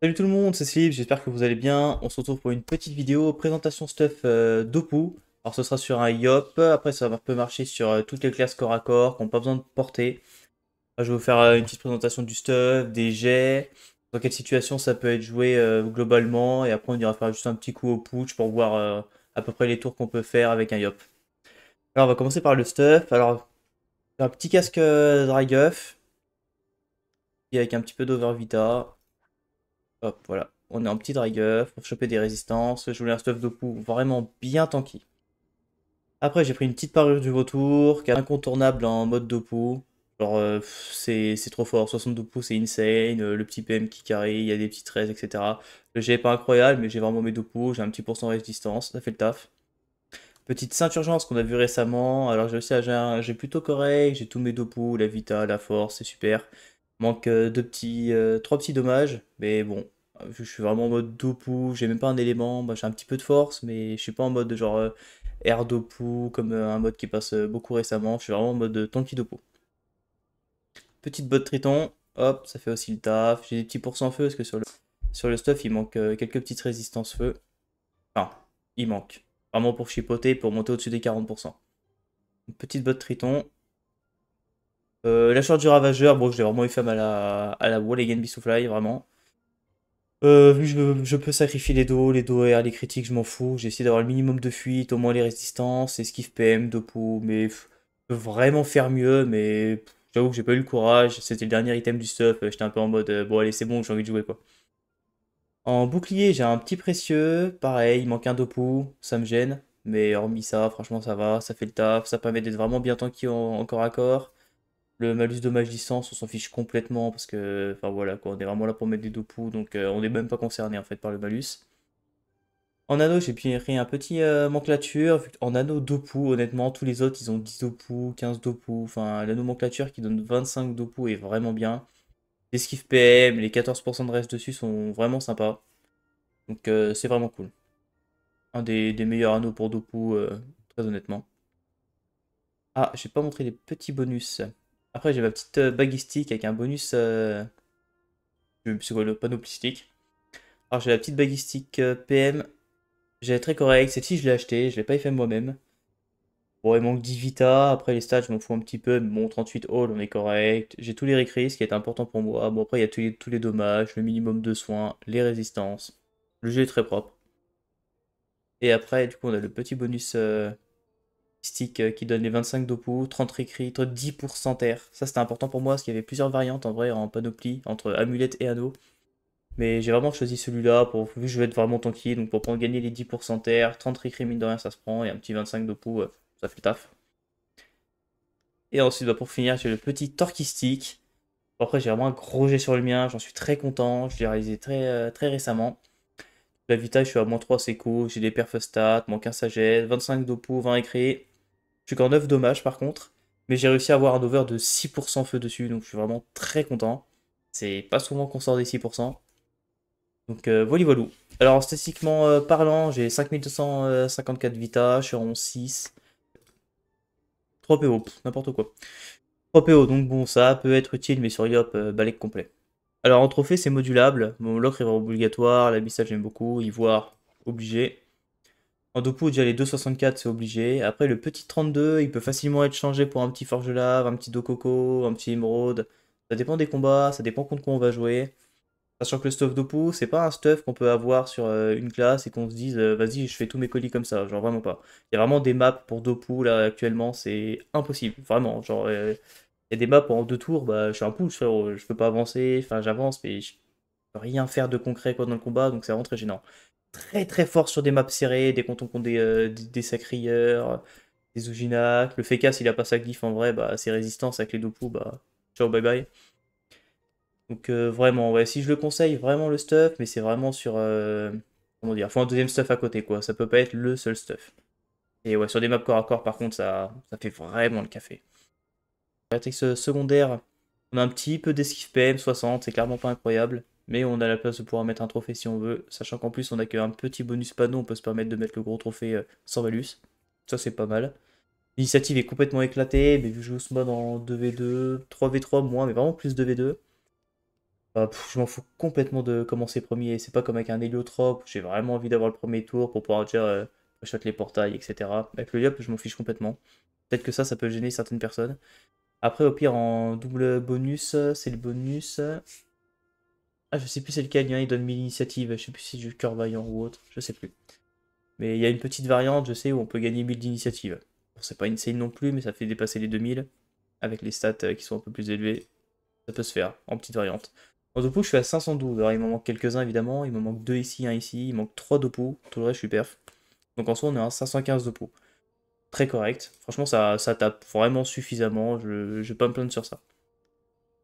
Salut tout le monde, c'est Slip, j'espère que vous allez bien. On se retrouve pour une petite vidéo présentation stuff d'Oppo. Alors ce sera sur un IOP, après ça peut marcher sur toutes les classes corps à corps qui n'ont pas besoin de portée. Là, je vais vous faire une petite présentation du stuff, des jets, dans quelle situation ça peut être joué globalement, et après on ira faire juste un petit coup au putsch pour voir à peu près les tours qu'on peut faire avec un IOP. Alors on va commencer par le stuff. Alors un petit casque Dryguff, avec un petit peu d'Overvita. Hop, voilà. On est en petit dragger pour choper des résistances. Je voulais un stuff de pou vraiment bien tanky. Après, j'ai pris une petite parure du vautour, qui est incontournable en mode Dopu. Genre, c'est trop fort. 62 pouces, c'est insane. Le petit PM qui carry, il y a des petits 13, etc. Le G est pas incroyable, mais j'ai vraiment mes Dopu. J'ai un petit pourcent résistance, ça fait le taf. Petite Sainte-Urgence qu'on a vu récemment. Alors, j'ai aussi j'ai plutôt correct. J'ai tous mes Dopu, la Vita, la Force, c'est super. Manque trois petits dommages, mais bon, vu que je suis vraiment en mode Dopu, j'ai même pas un élément, bah, j'ai un petit peu de force, mais je suis pas en mode genre Air Dopu, comme un mode qui passe beaucoup récemment, je suis vraiment en mode Tanky Dopu. Petite botte Triton, hop, ça fait aussi le taf, j'ai des petits pourcents feu, parce que sur le stuff, il manque quelques petites résistances feu. Enfin, il manque. Vraiment pour chipoter, pour monter au-dessus des 40%. Une petite botte Triton. La du Ravageur, bon, je l'ai vraiment eu femme à la Wall Again Beast to Fly, vraiment. Vu que je peux sacrifier les dos R, les critiques, je m'en fous. J'ai essayé d'avoir le minimum de fuite, au moins les résistances, esquive PM, Dopo, mais je peux vraiment faire mieux, mais j'avoue que j'ai pas eu le courage. C'était le dernier item du stuff, j'étais un peu en mode bon allez c'est bon, j'ai envie de jouer quoi. En bouclier, j'ai un petit précieux, pareil, il manque un Dopo, ça me gêne, mais hormis ça, franchement ça va, ça fait le taf, ça permet d'être vraiment bien tanky en corps à corps. Le malus dommage distance, on s'en fiche complètement parce que, enfin voilà, quoi, on est vraiment là pour mettre des dopous, donc on n'est même pas concerné en fait par le malus. En anneau, j'ai pris un petit nomenclature. En anneau dopou, honnêtement, tous les autres ils ont 10 dopous, 15 dopous. Enfin, la nomenclature qui donne 25 dopous est vraiment bien. L'esquive PM, les 14% de reste dessus sont vraiment sympas. Donc c'est vraiment cool. Un des meilleurs anneaux pour dopou, très honnêtement. Ah, j'ai pas montré les petits bonus. Après, j'ai ma petite baguistique avec un bonus. C'est quoi le panoplistique. Alors j'ai la petite baguistique PM. J'ai très correct. Cette-ci, je l'ai achetée. Je l'ai pas fait moi-même. Bon, il manque 10 Vita. Après, les stats, je m'en fous un petit peu. Mais bon, 38 All, on est correct. J'ai tous les recris, ce qui est important pour moi. Bon, après, il y a tous les dommages, le minimum de soins, les résistances. Le jeu est très propre. Et après, du coup, on a le petit bonus stick qui donne les 25 dopou, 30 recris, 10% terre. Ça, c'était important pour moi parce qu'il y avait plusieurs variantes en vrai en panoplie entre amulette et anneau. Mais j'ai vraiment choisi celui-là pour, vu que je vais être vraiment tanky, donc pour prendre gagner les 10% terre, 30 récré mine de rien ça se prend, et un petit 25 de pou, ça fait le taf. Et ensuite bah, pour finir j'ai le petit Torquistic. Bon, après j'ai vraiment un gros jet sur le mien, j'en suis très content, je l'ai réalisé très récemment. La vita je suis à -3 c'est cool, j'ai des perfs stats, manque un sagesse, 25 de pou, 20 récré. Je suis qu'en 9 dommages par contre, mais j'ai réussi à avoir un over de 6% feu dessus, donc je suis vraiment très content. C'est pas souvent qu'on sort des 6%. Donc voilà, voilà. Alors statistiquement parlant, j'ai 5254 Vita, je suis en 6. 3 PO, n'importe quoi. 3 PO, donc bon, ça peut être utile, mais sur Yop, balai complet. Alors en trophée, c'est modulable. Mon l'ocre est vraiment obligatoire, l'abyssal j'aime beaucoup, ivoire, obligé. En Dopu, déjà les 2,64 c'est obligé. Après le petit 32, il peut facilement être changé pour un petit forge lave, un petit Dokoko, un petit émeraude. Ça dépend des combats, ça dépend contre quoi on va jouer. Sachant que le stuff Dopu, c'est pas un stuff qu'on peut avoir sur une classe et qu'on se dise vas-y, je fais tous mes colis comme ça. Genre vraiment pas. Il y a vraiment des maps pour Dopu là actuellement, c'est impossible. Vraiment. Genre, il y a des maps en 2 tours, bah je suis un push, frérot. Je peux pas avancer. Enfin, j'avance, mais je peux rien faire de concret quoi dans le combat, donc c'est vraiment très gênant. Très fort sur des maps serrées, des cantons contre des sacrieurs, des Ujinac. Le Fekas, il a pas sa glyphe en vrai, bah ses résistances avec les Dopu, bah ciao, bye bye. Donc vraiment, ouais, si je le conseille, vraiment le stuff, mais c'est vraiment sur... comment dire, faut un deuxième stuff à côté, quoi. Ça peut pas être le seul stuff. Et ouais, sur des maps corps à corps, par contre, ça fait vraiment le café. Vertex secondaire, on a un petit peu d'esquive PM, 60, c'est clairement pas incroyable. Mais on a la place de pouvoir mettre un trophée si on veut. Sachant qu'en plus, on a qu'un petit bonus panneau, on peut se permettre de mettre le gros trophée sans malus. Ça, c'est pas mal. L'initiative est complètement éclatée, mais vu que je joue ce mode en 2v2, 3v3 moins, mais vraiment plus 2v2. Je m'en fous complètement de commencer premier. C'est pas comme avec un héliotrope. J'ai vraiment envie d'avoir le premier tour pour pouvoir dire je shot les portails, etc. Avec le Yop, je m'en fiche complètement. Peut-être que ça peut gêner certaines personnes. Après, au pire, en double bonus, c'est le bonus. Ah, je sais plus c'est lequel, il donne 1000 initiatives. Je sais plus si c'est du cœur vaillant ou autre. Je sais plus. Mais il y a une petite variante, je sais, où on peut gagner 1000 d'initiative. Bon, c'est pas insane non plus, mais ça fait dépasser les 2000. Avec les stats qui sont un peu plus élevées. Ça peut se faire, en petite variante. En Dopu, je suis à 512. Alors, il m'en manque quelques-uns, évidemment. Il m'en manque 2 ici, un ici. Il manque 3 Dopu. Tout le reste, je suis perf. Donc, en soi, on est à 515 Dopu. Très correct. Franchement, ça tape vraiment suffisamment. Je vais pas me plaindre sur ça.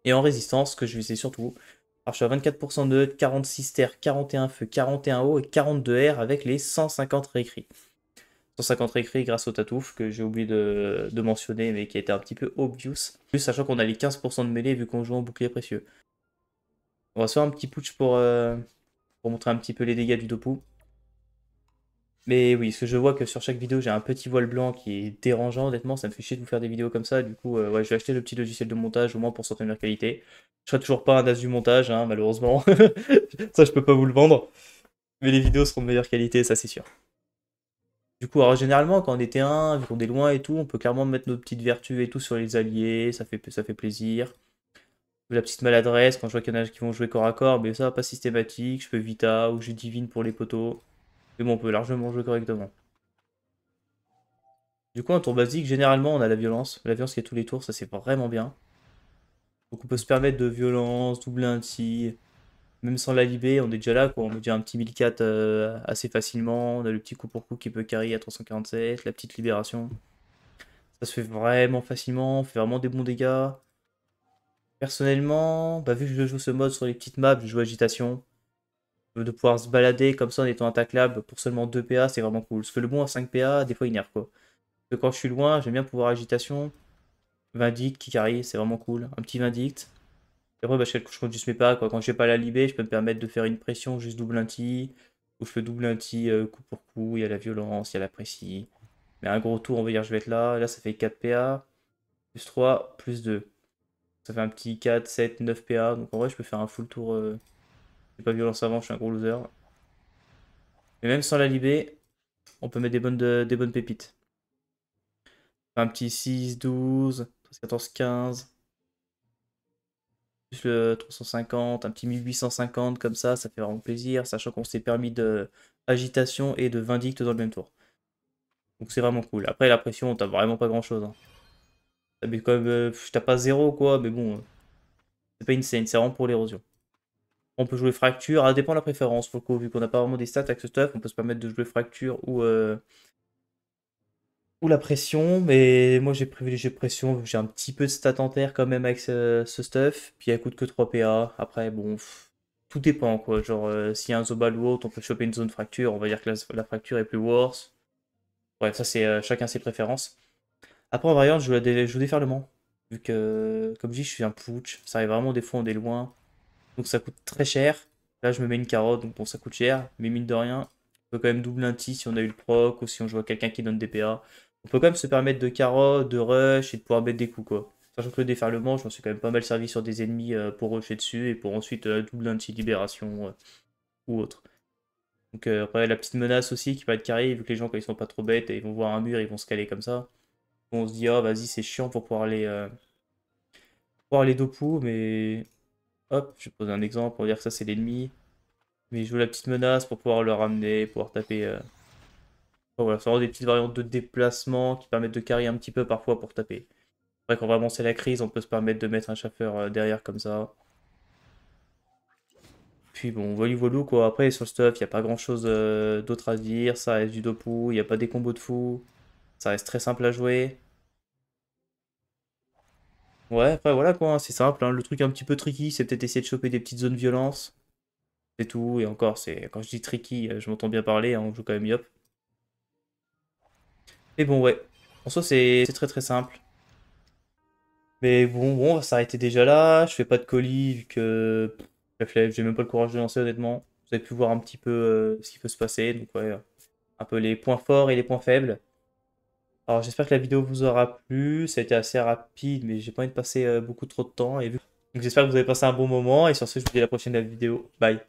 Et en résistance, ce que je visais surtout. Alors, je suis à 24% de 46 terre, 41 feu, 41 eau et 42 air avec les 150 réécrits. 150 réécrits grâce au tatouf que j'ai oublié de mentionner mais qui a été un petit peu obvious. Plus sachant qu'on a les 15% de mêlée vu qu'on joue en bouclier précieux. On va se faire un petit putsch pour montrer un petit peu les dégâts du Dopu. Mais oui, parce que je vois que sur chaque vidéo, j'ai un petit voile blanc qui est dérangeant, honnêtement, ça me fait chier de vous faire des vidéos comme ça. Du coup, ouais, je vais acheter le petit logiciel de montage, au moins pour sortir de meilleure qualité. Je serai toujours pas un as du montage, hein, malheureusement. Ça, je peux pas vous le vendre. Mais les vidéos seront de meilleure qualité, ça c'est sûr. Du coup, alors généralement, quand on est T1, vu qu'on est loin et tout, on peut clairement mettre nos petites vertus et tout sur les alliés, ça fait plaisir. La petite maladresse, quand je vois qu'il y en a qui vont jouer corps à corps, mais ça, pas systématique, je peux Vita ou je divine pour les poteaux. Mais bon, on peut largement jouer correctement. Du coup, un tour basique, généralement, on a la violence. La violence qui est tous les tours, ça c'est vraiment bien. Donc on peut se permettre de violence, doubler un petit. Même sans la libé, on est déjà là, quoi. On met déjà un petit 1004 assez facilement. On a le petit coup pour coup qui peut carry à 347, la petite libération. Ça se fait vraiment facilement, on fait vraiment des bons dégâts. Personnellement, bah, vu que je joue ce mode sur les petites maps, je joue agitation. De pouvoir se balader comme ça en étant attaquable pour seulement 2 PA, c'est vraiment cool. Parce que le bon à 5 PA, des fois il nerf quoi. Parce que quand je suis loin, j'aime bien pouvoir agitation. Vindict qui carry, c'est vraiment cool. Un petit Vindict. Et après, bah, je compte juste mes PA quoi. Quand j'ai pas la libé, je peux me permettre de faire une pression, juste double un T. Ou je fais double un T coup pour coup. Il y a la violence, il y a la précis. Mais un gros tour, on va dire, je vais être là. Là, ça fait 4 PA. Plus 3, plus 2. Ça fait un petit 4, 7, 9 PA. Donc en vrai, je peux faire un full tour. J'ai pas violence avant, je suis un gros loser. Mais même sans la libé, on peut mettre des bonnes pépites. Un petit 6, 12, 13, 14, 15. Plus le 350, un petit 1850 comme ça fait vraiment plaisir. Sachant qu'on s'est permis de agitation et de vindicte dans le même tour. Donc c'est vraiment cool. Après, la pression, t'as vraiment pas grand chose. Hein. T'as pas zéro quoi, mais bon, c'est pas insane, c'est vraiment pour l'érosion. On peut jouer fracture, ça dépend de la préférence. Faut que, vu qu'on n'a pas vraiment des stats avec ce stuff, on peut se permettre de jouer fracture ou la pression. Mais moi j'ai privilégié pression, vu que j'ai un petit peu de stats en terre quand même avec ce stuff. Puis elle coûte que 3 PA. Après, bon, tout dépend quoi. Genre, s'il y a un Zobal ou autre, on peut choper une zone fracture. On va dire que la fracture est plus worse. Bref, ça c'est chacun ses préférences. Après en variante, je joue déferlement. Vu que, comme je dis, je suis un putsch. Ça arrive vraiment des fois on est loin. Donc ça coûte très cher. Là, je me mets une carotte, donc bon, ça coûte cher. Mais mine de rien, on peut quand même doubler un T si on a eu le proc ou si on joue à quelqu'un qui donne des PA. On peut quand même se permettre de carotte, de rush et de pouvoir mettre des coups, quoi. Sachant que le déferlement, je m'en suis quand même pas mal servi sur des ennemis pour rusher dessus et pour ensuite doubler un petit libération ou autre. Donc après, la petite menace aussi qui peut être carrée, vu que les gens, quand ils sont pas trop bêtes, et ils vont voir un mur, ils vont se caler comme ça. On se dit, ah, vas-y, c'est chiant pour les dopou, mais hop, je vais poser un exemple pour dire que ça, c'est l'ennemi. Mais je joue la petite menace pour pouvoir le ramener, pouvoir taper. Enfin, voilà, c'est vraiment des petites variantes de déplacement qui permettent de carry un petit peu parfois pour taper. Après, quand vraiment c'est la crise, on peut se permettre de mettre un chaffeur derrière comme ça. Puis bon, voilà quoi. Après, sur le stuff, il n'y a pas grand chose d'autre à dire. Ça reste du dopu, il n'y a pas des combos de fou. Ça reste très simple à jouer. Ouais, après voilà quoi, hein, c'est simple. Hein. Le truc un petit peu tricky, c'est peut-être essayer de choper des petites zones violence. C'est tout. Et encore, c'est quand je dis tricky, je m'entends bien parler, hein, on joue quand même Yop. Mais bon, ouais. En soi, c'est très très simple. Mais bon, on va s'arrêter déjà là. Je fais pas de colis vu que la flemme, j'ai même pas le courage de lancer honnêtement. Vous avez pu voir un petit peu ce qui peut se passer. Donc ouais, un peu les points forts et les points faibles. Alors j'espère que la vidéo vous aura plu. Ça a été assez rapide, mais j'ai pas envie de passer beaucoup trop de temps. Et vu Donc j'espère que vous avez passé un bon moment et sur ce, je vous dis à la prochaine vidéo. Bye.